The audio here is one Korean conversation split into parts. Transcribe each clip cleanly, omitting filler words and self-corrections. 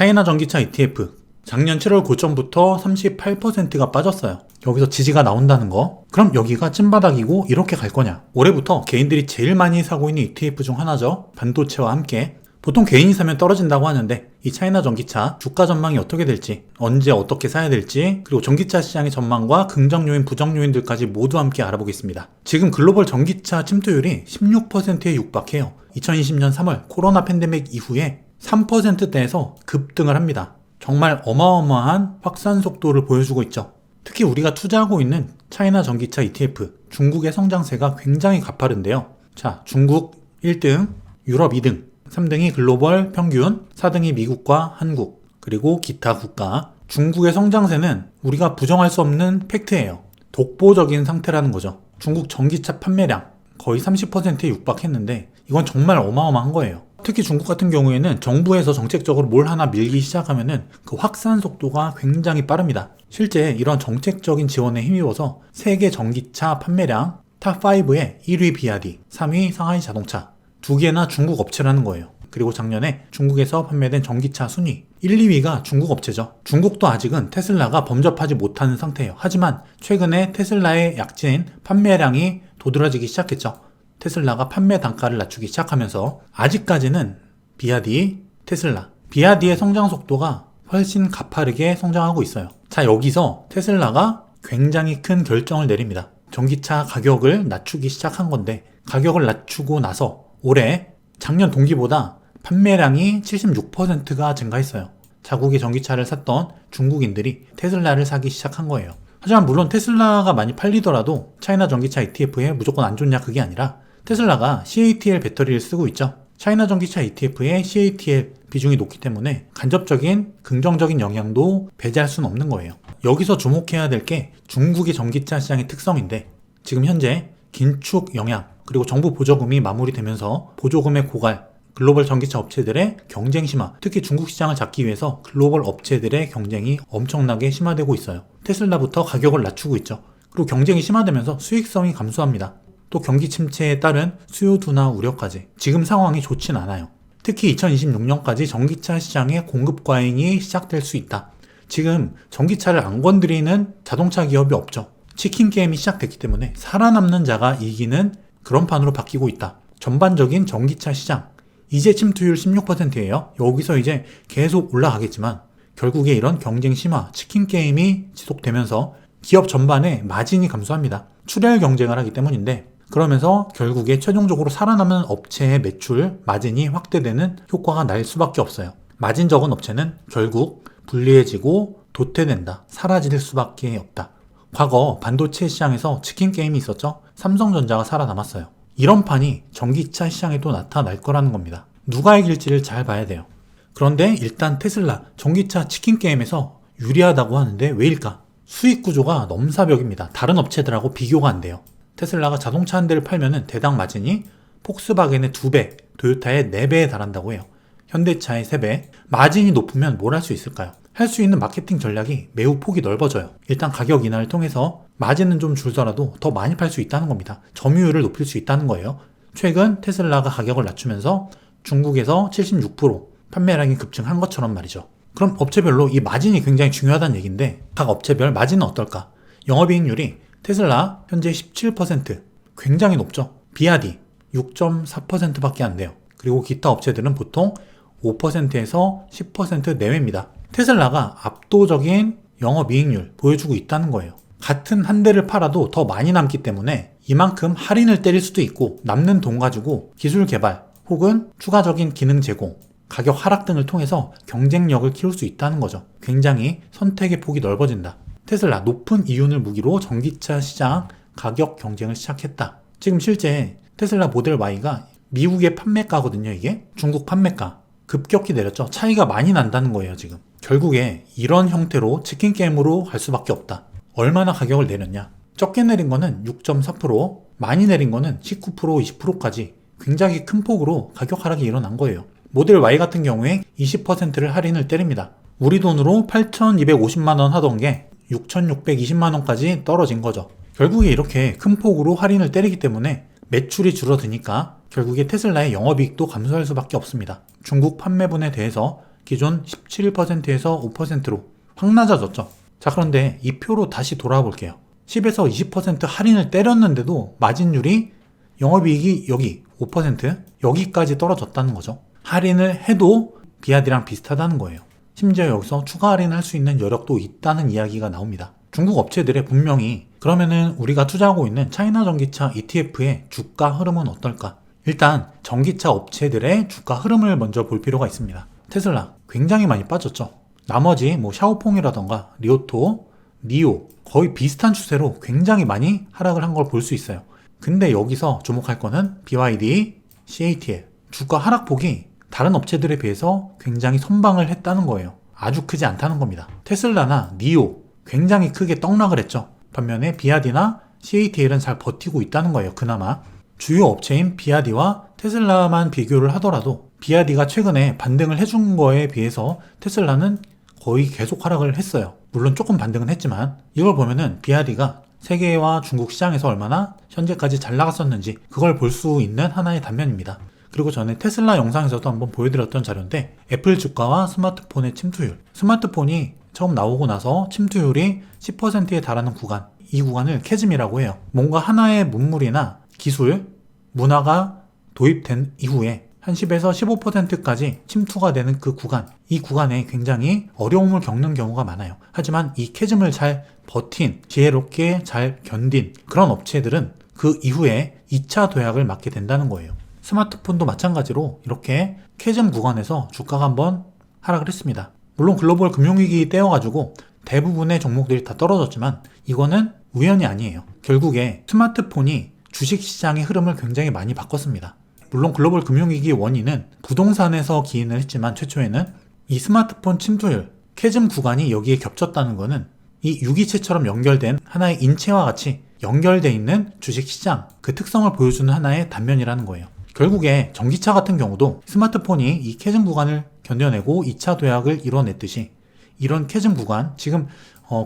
차이나 전기차 ETF 작년 7월 고점부터 38%가 빠졌어요. 여기서 지지가 나온다는 거. 그럼 여기가 찐바닥이고 이렇게 갈 거냐? 올해부터 개인들이 제일 많이 사고 있는 ETF 중 하나죠. 반도체와 함께. 보통 개인이 사면 떨어진다고 하는데 이 차이나 전기차 주가 전망이 어떻게 될지, 언제 어떻게 사야 될지, 그리고 전기차 시장의 전망과 긍정 요인, 부정 요인들까지 모두 함께 알아보겠습니다. 지금 글로벌 전기차 침투율이 16%에 육박해요. 2020년 3월 코로나 팬데믹 이후에 3%대에서 급등을 합니다. 정말 어마어마한 확산 속도를 보여주고 있죠. 특히 우리가 투자하고 있는 차이나 전기차 ETF, 중국의 성장세가 굉장히 가파른데요. 자, 중국 1등, 유럽 2등, 3등이 글로벌 평균, 4등이 미국과 한국, 그리고 기타 국가. 중국의 성장세는 우리가 부정할 수 없는 팩트예요. 독보적인 상태라는 거죠. 중국 전기차 판매량 거의 30%에 육박했는데 이건 정말 어마어마한 거예요. 특히 중국 같은 경우에는 정부에서 정책적으로 뭘 하나 밀기 시작하면은 그 확산 속도가 굉장히 빠릅니다. 실제 이런 정책적인 지원에 힘입어서 세계 전기차 판매량 탑5에 1위 비아디, 3위 상하이 자동차, 두 개나 중국 업체라는 거예요. 그리고 작년에 중국에서 판매된 전기차 순위 1, 2위가 중국 업체죠. 중국도 아직은 테슬라가 범접하지 못하는 상태예요. 하지만 최근에 테슬라의 약진 판매량이 도드라지기 시작했죠. 테슬라가 판매 단가를 낮추기 시작하면서 아직까지는 비아디, 테슬라, 비아디의 성장 속도가 훨씬 가파르게 성장하고 있어요. 자, 여기서 테슬라가 굉장히 큰 결정을 내립니다. 전기차 가격을 낮추기 시작한 건데 가격을 낮추고 나서 올해 작년 동기보다 판매량이 76%가 증가했어요. 자국의 전기차를 샀던 중국인들이 테슬라를 사기 시작한 거예요. 하지만 물론 테슬라가 많이 팔리더라도 차이나 전기차 ETF에 무조건 안 좋냐 그게 아니라 테슬라가 CATL 배터리를 쓰고 있죠. 차이나 전기차 ETF의 CATL 비중이 높기 때문에 간접적인 긍정적인 영향도 배제할 수는 없는 거예요. 여기서 주목해야 될 게 중국의 전기차 시장의 특성인데 지금 현재 긴축 영향 그리고 정부 보조금이 마무리되면서 보조금의 고갈, 글로벌 전기차 업체들의 경쟁 심화, 특히 중국 시장을 잡기 위해서 글로벌 업체들의 경쟁이 엄청나게 심화되고 있어요. 테슬라부터 가격을 낮추고 있죠. 그리고 경쟁이 심화되면서 수익성이 감소합니다. 또 경기 침체에 따른 수요 둔화 우려까지. 지금 상황이 좋진 않아요. 특히 2026년까지 전기차 시장의 공급 과잉이 시작될 수 있다. 지금 전기차를 안 건드리는 자동차 기업이 없죠. 치킨 게임이 시작됐기 때문에 살아남는 자가 이기는 그런 판으로 바뀌고 있다. 전반적인 전기차 시장 이제 침투율 16%예요. 여기서 이제 계속 올라가겠지만 결국에 이런 경쟁 심화, 치킨 게임이 지속되면서 기업 전반의 마진이 감소합니다. 출혈 경쟁을 하기 때문인데 그러면서 결국에 최종적으로 살아남는 업체의 매출, 마진이 확대되는 효과가 날 수밖에 없어요. 마진 적은 업체는 결국 불리해지고 도태된다. 사라질 수밖에 없다. 과거 반도체 시장에서 치킨 게임이 있었죠. 삼성전자가 살아남았어요. 이런 판이 전기차 시장에도 나타날 거라는 겁니다. 누가 이길지를 잘 봐야 돼요. 그런데 일단 테슬라 전기차 치킨 게임에서 유리하다고 하는데 왜일까? 수익 구조가 넘사벽입니다. 다른 업체들하고 비교가 안 돼요. 테슬라가 자동차 한 대를 팔면은 대당 마진이 폭스바겐의 2배, 토요타의 4배에 달한다고 해요. 현대차의 3배. 마진이 높으면 뭘 할 수 있을까요? 할 수 있는 마케팅 전략이 매우 폭이 넓어져요. 일단 가격 인하를 통해서 마진은 좀 줄더라도 더 많이 팔 수 있다는 겁니다. 점유율을 높일 수 있다는 거예요. 최근 테슬라가 가격을 낮추면서 중국에서 76% 판매량이 급증한 것처럼 말이죠. 그럼 업체별로 이 마진이 굉장히 중요하다는 얘기인데 각 업체별 마진은 어떨까? 영업이익률이 테슬라 현재 17%, 굉장히 높죠. 비아디 6.4%밖에 안 돼요. 그리고 기타 업체들은 보통 5%에서 10% 내외입니다. 테슬라가 압도적인 영업이익률 보여주고 있다는 거예요. 같은 한 대를 팔아도 더 많이 남기 때문에 이만큼 할인을 때릴 수도 있고 남는 돈 가지고 기술 개발 혹은 추가적인 기능 제공, 가격 하락 등을 통해서 경쟁력을 키울 수 있다는 거죠. 굉장히 선택의 폭이 넓어진다. 테슬라 높은 이윤을 무기로 전기차 시장 가격 경쟁을 시작했다. 지금 실제 테슬라 모델 Y가 미국의 판매가거든요. 이게 중국 판매가 급격히 내렸죠. 차이가 많이 난다는 거예요. 지금 결국에 이런 형태로 치킨 게임으로 갈 수밖에 없다. 얼마나 가격을 내렸냐? 적게 내린 거는 6.4%, 많이 내린 거는 19%, 20%까지 굉장히 큰 폭으로 가격 하락이 일어난 거예요. 모델 Y 같은 경우에 20%를 할인을 때립니다. 우리 돈으로 8,250만원 하던 게 6,620만원까지 떨어진 거죠. 결국에 이렇게 큰 폭으로 할인을 때리기 때문에 매출이 줄어드니까 결국에 테슬라의 영업이익도 감소할 수밖에 없습니다. 중국 판매분에 대해서 기존 17%에서 5%로 확 낮아졌죠. 자, 그런데 이 표로 다시 돌아와 볼게요. 10에서 20% 할인을 때렸는데도 마진율이 영업이익이 여기 5% 여기까지 떨어졌다는 거죠. 할인을 해도 비아디랑 비슷하다는 거예요. 심지어 여기서 추가 할인할 수 있는 여력도 있다는 이야기가 나옵니다. 중국 업체들의 분명히 그러면은 우리가 투자하고 있는 차이나 전기차 ETF의 주가 흐름은 어떨까? 일단 전기차 업체들의 주가 흐름을 먼저 볼 필요가 있습니다. 테슬라 굉장히 많이 빠졌죠. 나머지 뭐 샤오퐁이라던가 리오토, 니오 거의 비슷한 추세로 굉장히 많이 하락을 한 걸 볼 수 있어요. 근데 여기서 주목할 거는 BYD, CATL 주가 하락폭이 다른 업체들에 비해서 굉장히 선방을 했다는 거예요. 아주 크지 않다는 겁니다. 테슬라나 니오 굉장히 크게 떡락을 했죠. 반면에 비아디나 CATL은 잘 버티고 있다는 거예요. 그나마 주요 업체인 비아디와 테슬라만 비교를 하더라도 비아디가 최근에 반등을 해준 거에 비해서 테슬라는 거의 계속 하락을 했어요. 물론 조금 반등은 했지만 이걸 보면은 비아디가 세계와 중국 시장에서 얼마나 현재까지 잘 나갔었는지 그걸 볼 수 있는 하나의 단면입니다. 그리고 전에 테슬라 영상에서도 한번 보여드렸던 자료인데 애플 주가와 스마트폰의 침투율, 스마트폰이 처음 나오고 나서 침투율이 10%에 달하는 구간, 이 구간을 캐즘이라고 해요. 뭔가 하나의 문물이나 기술, 문화가 도입된 이후에 한 10에서 15%까지 침투가 되는 그 구간, 이 구간에 굉장히 어려움을 겪는 경우가 많아요. 하지만 이 캐즘을 잘 버틴, 지혜롭게 잘 견딘 그런 업체들은 그 이후에 2차 도약을 맞게 된다는 거예요. 스마트폰도 마찬가지로 이렇게 캐즘 구간에서 주가가 한번 하락을 했습니다. 물론 글로벌 금융위기 때여가지고 대부분의 종목들이 다 떨어졌지만 이거는 우연이 아니에요. 결국에 스마트폰이 주식시장의 흐름을 굉장히 많이 바꿨습니다. 물론 글로벌 금융위기의 원인은 부동산에서 기인을 했지만 최초에는 이 스마트폰 침투율, 캐즘 구간이 여기에 겹쳤다는 것은 이 유기체처럼 연결된 하나의 인체와 같이 연결되어 있는 주식시장, 그 특성을 보여주는 하나의 단면이라는 거예요. 결국에 전기차 같은 경우도 스마트폰이 이 캐즘 구간을 견뎌내고 2차 도약을 이뤄냈듯이 이런 캐즘 구간, 지금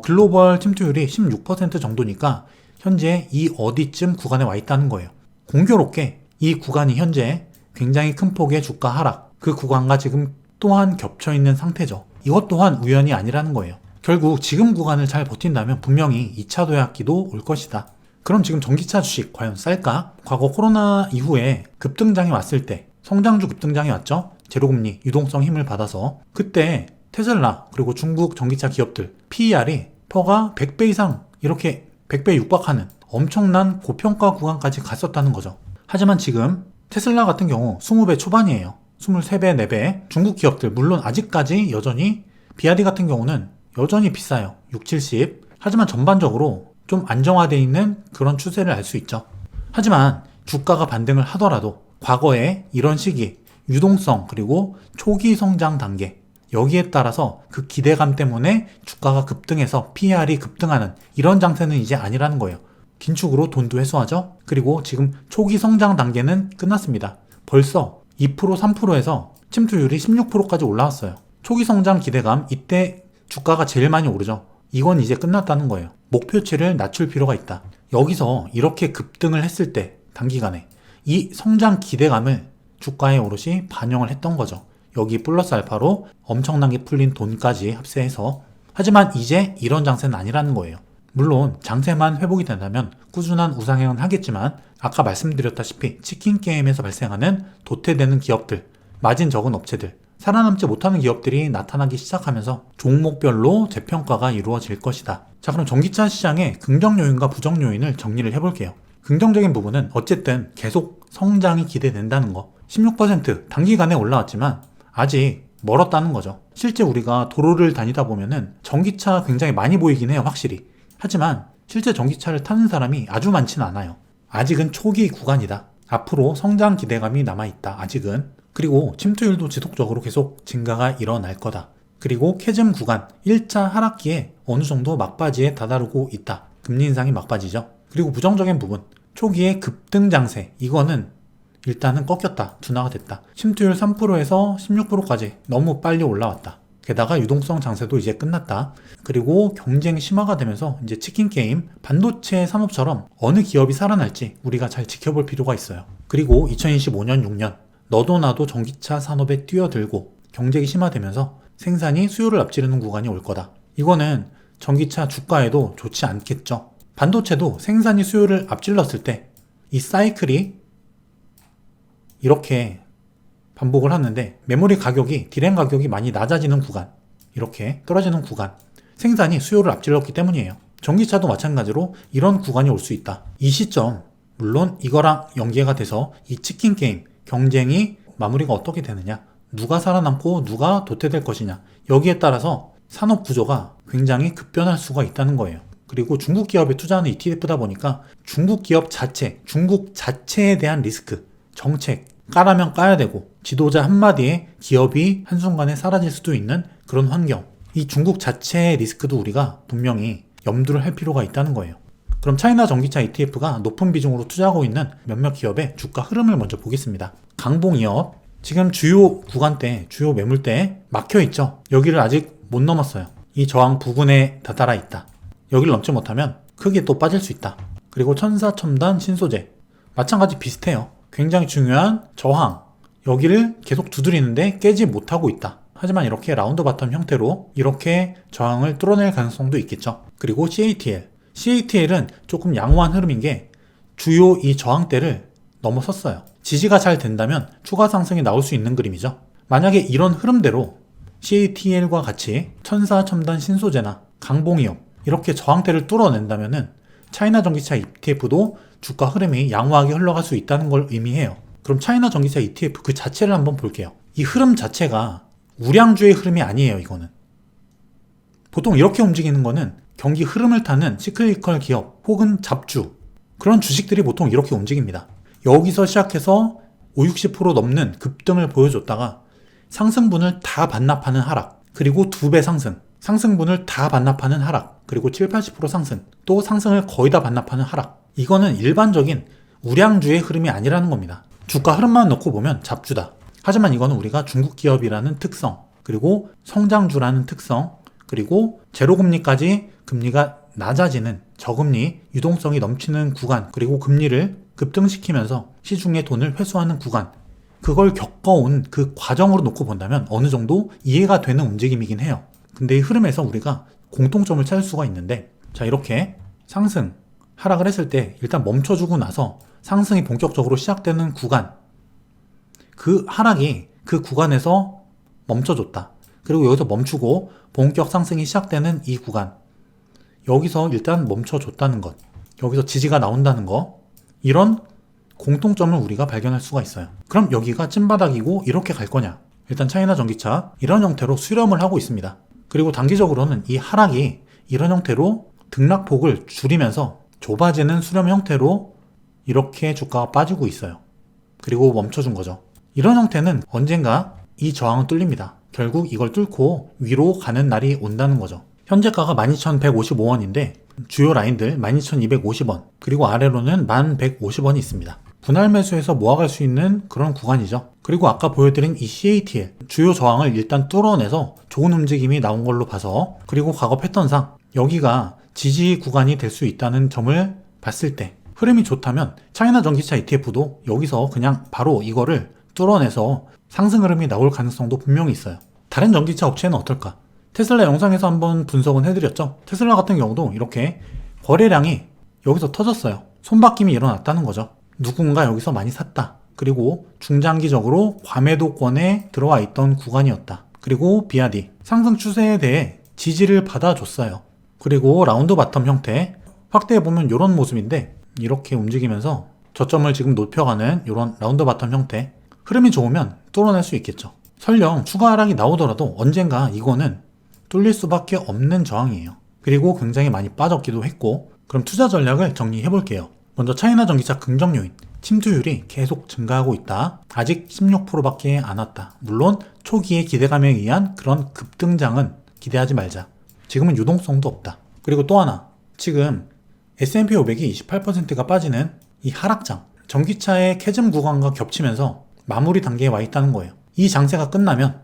글로벌 침투율이 16% 정도니까 현재 이 어디쯤 구간에 와 있다는 거예요. 공교롭게 이 구간이 현재 굉장히 큰 폭의 주가 하락, 그 구간과 지금 또한 겹쳐있는 상태죠. 이것 또한 우연이 아니라는 거예요. 결국 지금 구간을 잘 버틴다면 분명히 2차 도약기도 올 것이다. 그럼 지금 전기차 주식 과연 쌀까? 과거 코로나 이후에 급등장이 왔을 때 성장주 급등장이 왔죠? 제로금리, 유동성 힘을 받아서 그때 테슬라 그리고 중국 전기차 기업들 PER이 표가 100배 이상 이렇게 100배 육박하는 엄청난 고평가 구간까지 갔었다는 거죠. 하지만 지금 테슬라 같은 경우 20배 초반이에요. 23배, 4배. 중국 기업들 물론 아직까지 여전히 비아디 같은 경우는 여전히 비싸요. 6, 70. 하지만 전반적으로 좀 안정화되어 있는 그런 추세를 알 수 있죠. 하지만 주가가 반등을 하더라도 과거에 이런 시기, 유동성 그리고 초기 성장 단계 여기에 따라서 그 기대감 때문에 주가가 급등해서 PER이 급등하는 이런 장세는 이제 아니라는 거예요. 긴축으로 돈도 회수하죠. 그리고 지금 초기 성장 단계는 끝났습니다. 벌써 2%, 3%에서 침투율이 16%까지 올라왔어요. 초기 성장 기대감, 이때 주가가 제일 많이 오르죠. 이건 이제 끝났다는 거예요. 목표치를 낮출 필요가 있다. 여기서 이렇게 급등을 했을 때 단기간에 이 성장 기대감을 주가의 오롯이 반영을 했던 거죠. 여기 플러스 알파로 엄청나게 풀린 돈까지 합세해서. 하지만 이제 이런 장세는 아니라는 거예요. 물론 장세만 회복이 된다면 꾸준한 우상향은 하겠지만 아까 말씀드렸다시피 치킨 게임에서 발생하는 도태되는 기업들, 마진 적은 업체들, 살아남지 못하는 기업들이 나타나기 시작하면서 종목별로 재평가가 이루어질 것이다. 자, 그럼 전기차 시장의 긍정 요인과 부정 요인을 정리를 해볼게요. 긍정적인 부분은 어쨌든 계속 성장이 기대된다는 거. 16% 단기간에 올라왔지만 아직 멀었다는 거죠. 실제 우리가 도로를 다니다 보면은 전기차 굉장히 많이 보이긴 해요, 확실히. 하지만 실제 전기차를 타는 사람이 아주 많지는 않아요. 아직은 초기 구간이다. 앞으로 성장 기대감이 남아있다. 아직은. 그리고 침투율도 지속적으로 계속 증가가 일어날 거다. 그리고 캐즘 구간 1차 하락기에 어느 정도 막바지에 다다르고 있다. 금리 인상이 막바지죠. 그리고 부정적인 부분, 초기의 급등 장세, 이거는 일단은 꺾였다. 둔화가 됐다. 침투율 3%에서 16%까지 너무 빨리 올라왔다. 게다가 유동성 장세도 이제 끝났다. 그리고 경쟁 심화가 되면서 이제 치킨 게임, 반도체 산업처럼 어느 기업이 살아날지 우리가 잘 지켜볼 필요가 있어요. 그리고 2025년 6년 너도 나도 전기차 산업에 뛰어들고 경쟁이 심화되면서 생산이 수요를 앞지르는 구간이 올 거다. 이거는 전기차 주가에도 좋지 않겠죠. 반도체도 생산이 수요를 앞질렀을 때 이 사이클이 이렇게 반복을 하는데 메모리 가격이 디램 가격이 많이 낮아지는 구간, 이렇게 떨어지는 구간, 생산이 수요를 앞질렀기 때문이에요. 전기차도 마찬가지로 이런 구간이 올 수 있다. 이 시점, 물론 이거랑 연계가 돼서 이 치킨 게임 경쟁이 마무리가 어떻게 되느냐, 누가 살아남고 누가 도태될 것이냐, 여기에 따라서 산업 구조가 굉장히 급변할 수가 있다는 거예요. 그리고 중국 기업에 투자하는 ETF다 보니까 중국 기업 자체, 중국 자체에 대한 리스크, 정책, 까라면 까야 되고 지도자 한마디에 기업이 한순간에 사라질 수도 있는 그런 환경, 이 중국 자체의 리스크도 우리가 분명히 염두를 할 필요가 있다는 거예요. 그럼 차이나 전기차 ETF가 높은 비중으로 투자하고 있는 몇몇 기업의 주가 흐름을 먼저 보겠습니다. 강봉이업, 지금 주요 구간대, 주요 매물대에 막혀있죠. 여기를 아직 못 넘었어요. 이 저항 부근에 다다라 있다. 여기를 넘지 못하면 크게 또 빠질 수 있다. 그리고 천사첨단 신소재, 마찬가지 비슷해요. 굉장히 중요한 저항, 여기를 계속 두드리는데 깨지 못하고 있다. 하지만 이렇게 라운드 바텀 형태로 이렇게 저항을 뚫어낼 가능성도 있겠죠. 그리고 CATL은 조금 양호한 흐름인 게 주요 이 저항대를 넘어섰어요. 지지가 잘 된다면 추가 상승이 나올 수 있는 그림이죠. 만약에 이런 흐름대로 CATL과 같이 천사첨단 신소재나 강봉이업 이렇게 저항대를 뚫어낸다면은 차이나 전기차 ETF도 주가 흐름이 양호하게 흘러갈 수 있다는 걸 의미해요. 그럼 차이나 전기차 ETF 그 자체를 한번 볼게요. 이 흐름 자체가 우량주의 흐름이 아니에요. 이거는 보통 이렇게 움직이는 거는 경기 흐름을 타는 시클리컬 기업 혹은 잡주, 그런 주식들이 보통 이렇게 움직입니다. 여기서 시작해서 50~60% 넘는 급등을 보여줬다가 상승분을 다 반납하는 하락, 그리고 2배 상승, 상승분을 다 반납하는 하락, 그리고 7~80% 상승, 또 상승을 거의 다 반납하는 하락. 이거는 일반적인 우량주의 흐름이 아니라는 겁니다. 주가 흐름만 놓고 보면 잡주다. 하지만 이거는 우리가 중국 기업이라는 특성, 그리고 성장주라는 특성, 그리고 제로금리까지 금리가 낮아지는 저금리, 유동성이 넘치는 구간, 그리고 금리를 급등시키면서 시중의 돈을 회수하는 구간, 그걸 겪어온 그 과정으로 놓고 본다면 어느 정도 이해가 되는 움직임이긴 해요. 근데 이 흐름에서 우리가 공통점을 찾을 수가 있는데, 자, 이렇게 상승, 하락을 했을 때 일단 멈춰주고 나서 상승이 본격적으로 시작되는 구간, 그 하락이 그 구간에서 멈춰줬다. 그리고 여기서 멈추고 본격 상승이 시작되는 이 구간, 여기서 일단 멈춰줬다는 것, 여기서 지지가 나온다는 거, 이런 공통점을 우리가 발견할 수가 있어요. 그럼 여기가 찐바닥이고 이렇게 갈 거냐? 일단 차이나 전기차 이런 형태로 수렴을 하고 있습니다. 그리고 단기적으로는 이 하락이 이런 형태로 등락폭을 줄이면서 좁아지는 수렴 형태로 이렇게 주가가 빠지고 있어요. 그리고 멈춰준 거죠. 이런 형태는 언젠가 이 저항은 뚫립니다. 결국 이걸 뚫고 위로 가는 날이 온다는 거죠. 현재가가 12,155원인데 주요 라인들 12,250원, 그리고 아래로는 1,150원이 있습니다. 분할 매수해서 모아갈 수 있는 그런 구간이죠. 그리고 아까 보여드린 이 CATL 주요 저항을 일단 뚫어내서 좋은 움직임이 나온 걸로 봐서, 그리고 과거 패턴상 여기가 지지 구간이 될 수 있다는 점을 봤을 때 흐름이 좋다면 차이나 전기차 ETF도 여기서 그냥 바로 이거를 뚫어내서 상승 흐름이 나올 가능성도 분명히 있어요. 다른 전기차 업체는 어떨까? 테슬라 영상에서 한번 분석은 해드렸죠. 테슬라 같은 경우도 이렇게 거래량이 여기서 터졌어요. 손바뀜이 일어났다는 거죠. 누군가 여기서 많이 샀다. 그리고 중장기적으로 과매도권에 들어와 있던 구간이었다. 그리고 비아디 상승 추세에 대해 지지를 받아줬어요. 그리고 라운드 바텀 형태 확대해보면 이런 모습인데, 이렇게 움직이면서 저점을 지금 높여가는 이런 라운드 바텀 형태, 흐름이 좋으면 뚫어낼 수 있겠죠. 설령 추가 하락이 나오더라도 언젠가 이거는 뚫릴 수밖에 없는 저항이에요. 그리고 굉장히 많이 빠졌기도 했고. 그럼 투자 전략을 정리해 볼게요. 먼저 차이나 전기차 긍정 요인, 침투율이 계속 증가하고 있다. 아직 16%밖에 안 왔다. 물론 초기의 기대감에 의한 그런 급등장은 기대하지 말자. 지금은 유동성도 없다. 그리고 또 하나, 지금 S&P 500이 28%가 빠지는 이 하락장, 전기차의 캐즘 구간과 겹치면서 마무리 단계에 와 있다는 거예요. 이 장세가 끝나면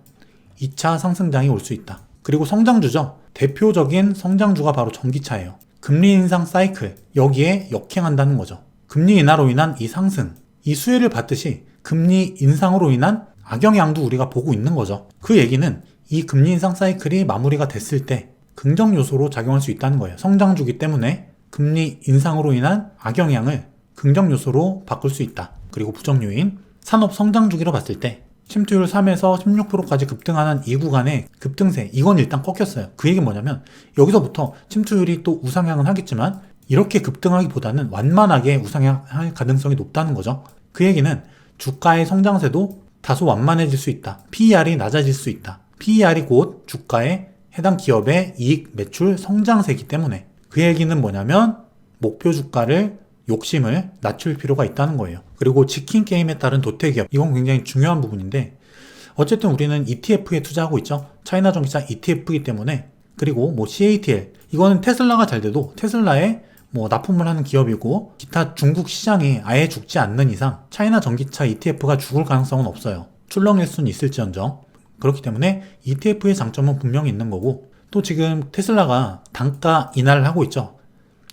2차 상승장이 올 수 있다. 그리고 성장주죠. 대표적인 성장주가 바로 전기차예요. 금리 인상 사이클, 여기에 역행한다는 거죠. 금리 인하로 인한 이 상승, 이 수혜를 받듯이 금리 인상으로 인한 악영향도 우리가 보고 있는 거죠. 그 얘기는 이 금리 인상 사이클이 마무리가 됐을 때 긍정 요소로 작용할 수 있다는 거예요. 성장 주기 때문에 금리 인상으로 인한 악영향을 긍정 요소로 바꿀 수 있다. 그리고 부정 요인, 산업 성장 주기로 봤을 때 침투율 3에서 16%까지 급등하는 이 구간의 급등세, 이건 일단 꺾였어요. 그 얘기는 뭐냐면 여기서부터 침투율이 또 우상향은 하겠지만 이렇게 급등하기보다는 완만하게 우상향할 가능성이 높다는 거죠. 그 얘기는 주가의 성장세도 다소 완만해질 수 있다. PER이 낮아질 수 있다. PER이 곧 주가의 해당 기업의 이익, 매출, 성장세이기 때문에 그 얘기는 뭐냐면 목표 주가를 욕심을 낮출 필요가 있다는 거예요. 그리고 치킨 게임에 따른 도태기업, 이건 굉장히 중요한 부분인데 어쨌든 우리는 ETF에 투자하고 있죠. 차이나 전기차 ETF이기 때문에. 그리고 CATL, 이거는 테슬라가 잘 돼도 테슬라에 납품을 하는 기업이고 기타 중국 시장이 아예 죽지 않는 이상 차이나 전기차 ETF가 죽을 가능성은 없어요. 출렁일 수는 있을지언정. 그렇기 때문에 ETF의 장점은 분명히 있는 거고, 또 지금 테슬라가 단가 인하를 하고 있죠.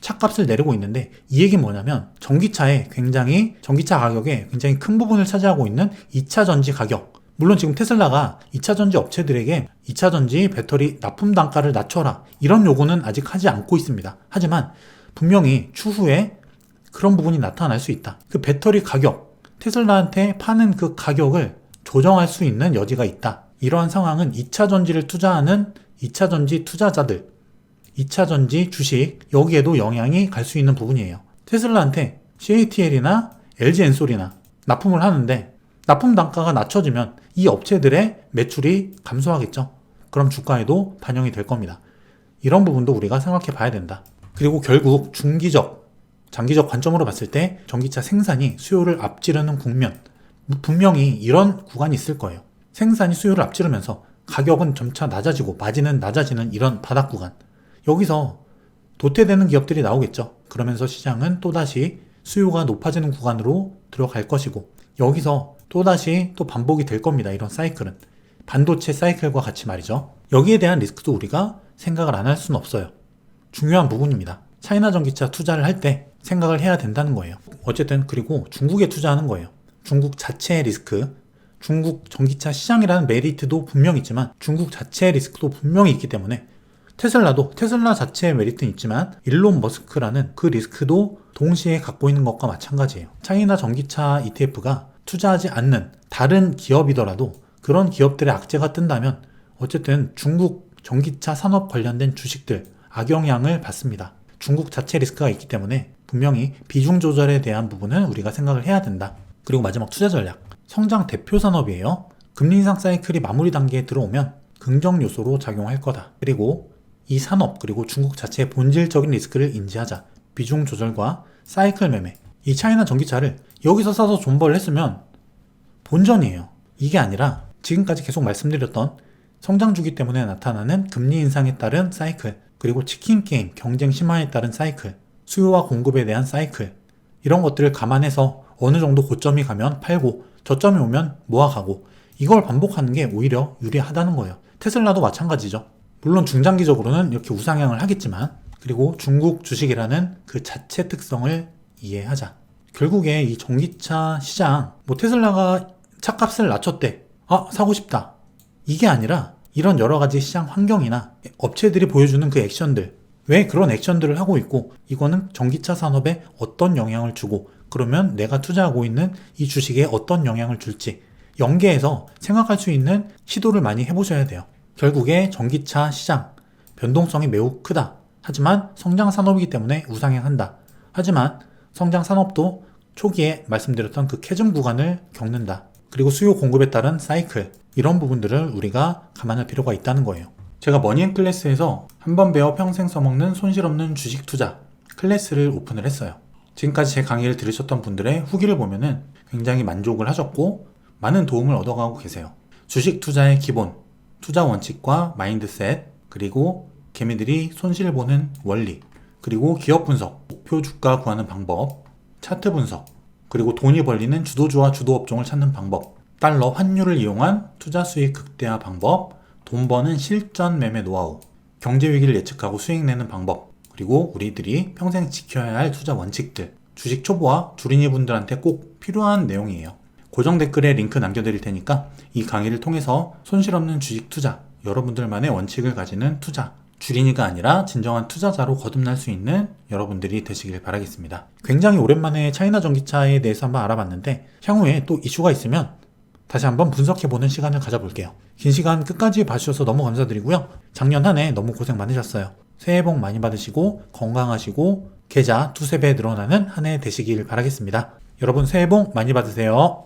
차값을 내리고 있는데 이 얘기는 뭐냐면 전기차 가격에 굉장히 큰 부분을 차지하고 있는 2차 전지 가격, 물론 지금 테슬라가 2차 전지 업체들에게 2차 전지 배터리 납품 단가를 낮춰라 이런 요구는 아직 하지 않고 있습니다. 하지만 분명히 추후에 그런 부분이 나타날 수 있다. 그 배터리 가격, 테슬라한테 파는 그 가격을 조정할 수 있는 여지가 있다. 이러한 상황은 2차 전지를 투자하는 2차 전지 투자자들, 2차 전지 주식, 여기에도 영향이 갈 수 있는 부분이에요. 테슬라한테 CATL이나 LG 엔솔이나 납품을 하는데 납품 단가가 낮춰지면 이 업체들의 매출이 감소하겠죠. 그럼 주가에도 반영이 될 겁니다. 이런 부분도 우리가 생각해 봐야 된다. 그리고 결국 중기적, 장기적 관점으로 봤을 때 전기차 생산이 수요를 앞지르는 국면, 분명히 이런 구간이 있을 거예요. 생산이 수요를 앞지르면서 가격은 점차 낮아지고 마진은 낮아지는 이런 바닥 구간, 여기서 도태되는 기업들이 나오겠죠. 그러면서 시장은 또다시 수요가 높아지는 구간으로 들어갈 것이고, 여기서 또다시 또 반복이 될 겁니다. 이런 사이클은 반도체 사이클과 같이 말이죠. 여기에 대한 리스크도 우리가 생각을 안 할 수는 없어요. 중요한 부분입니다. 차이나 전기차 투자를 할 때 생각을 해야 된다는 거예요. 어쨌든 그리고 중국에 투자하는 거예요. 중국 자체의 리스크, 중국 전기차 시장이라는 메리트도 분명히 있지만 중국 자체의 리스크도 분명히 있기 때문에 테슬라도 테슬라 자체의 메리트는 있지만 일론 머스크라는 그 리스크도 동시에 갖고 있는 것과 마찬가지예요. 차이나 전기차 ETF가 투자하지 않는 다른 기업이더라도 그런 기업들의 악재가 뜬다면 어쨌든 중국 전기차 산업 관련된 주식들 악영향을 받습니다. 중국 자체 리스크가 있기 때문에 분명히 비중 조절에 대한 부분은 우리가 생각을 해야 된다. 그리고 마지막 투자 전략, 성장 대표 산업이에요. 금리 인상 사이클이 마무리 단계에 들어오면 긍정 요소로 작용할 거다. 그리고 이 산업, 그리고 중국 자체의 본질적인 리스크를 인지하자. 비중 조절과 사이클 매매, 이 차이나 전기차를 여기서 사서 존버를 했으면 본전이에요. 이게 아니라 지금까지 계속 말씀드렸던 성장 주기 때문에 나타나는 금리 인상에 따른 사이클, 그리고 치킨 게임, 경쟁 심화에 따른 사이클, 수요와 공급에 대한 사이클, 이런 것들을 감안해서 어느 정도 고점이 가면 팔고 저점이 오면 모아가고, 이걸 반복하는 게 오히려 유리하다는 거예요. 테슬라도 마찬가지죠. 물론 중장기적으로는 이렇게 우상향을 하겠지만, 그리고 중국 주식이라는 그 자체 특성을 이해하자. 결국에 이 전기차 시장, 테슬라가 차값을 낮췄대, 사고 싶다, 이게 아니라 이런 여러 가지 시장 환경이나 업체들이 보여주는 그 액션들, 왜 그런 액션들을 하고 있고 이거는 전기차 산업에 어떤 영향을 주고 그러면 내가 투자하고 있는 이 주식에 어떤 영향을 줄지 연계해서 생각할 수 있는 시도를 많이 해보셔야 돼요. 결국에 전기차 시장 변동성이 매우 크다. 하지만 성장 산업이기 때문에 우상향한다. 하지만 성장 산업도 초기에 말씀드렸던 그 캐즘 구간을 겪는다. 그리고 수요 공급에 따른 사이클, 이런 부분들을 우리가 감안할 필요가 있다는 거예요. 제가 머니앤클래스에서 한번 배워 평생 써먹는 손실 없는 주식 투자 클래스를 오픈을 했어요. 지금까지 제 강의를 들으셨던 분들의 후기를 보면은 굉장히 만족을 하셨고 많은 도움을 얻어가고 계세요. 주식 투자의 기본, 투자 원칙과 마인드셋, 그리고 개미들이 손실을 보는 원리, 그리고 기업 분석, 목표 주가 구하는 방법, 차트 분석, 그리고 돈이 벌리는 주도주와 주도업종을 찾는 방법, 달러 환율을 이용한 투자 수익 극대화 방법, 돈 버는 실전 매매 노하우, 경제 위기를 예측하고 수익 내는 방법, 그리고 우리들이 평생 지켜야 할 투자 원칙들, 주식 초보와 주린이 분들한테 꼭 필요한 내용이에요. 고정 댓글에 링크 남겨드릴 테니까 이 강의를 통해서 손실 없는 주식 투자, 여러분들만의 원칙을 가지는 투자, 주린이가 아니라 진정한 투자자로 거듭날 수 있는 여러분들이 되시길 바라겠습니다. 굉장히 오랜만에 차이나 전기차에 대해서 한번 알아봤는데 향후에 또 이슈가 있으면 다시 한번 분석해보는 시간을 가져볼게요. 긴 시간 끝까지 봐주셔서 너무 감사드리고요. 작년 한 해 너무 고생 많으셨어요. 새해 복 많이 받으시고 건강하시고 계좌 두세 배 늘어나는 한 해 되시길 바라겠습니다. 여러분 새해 복 많이 받으세요.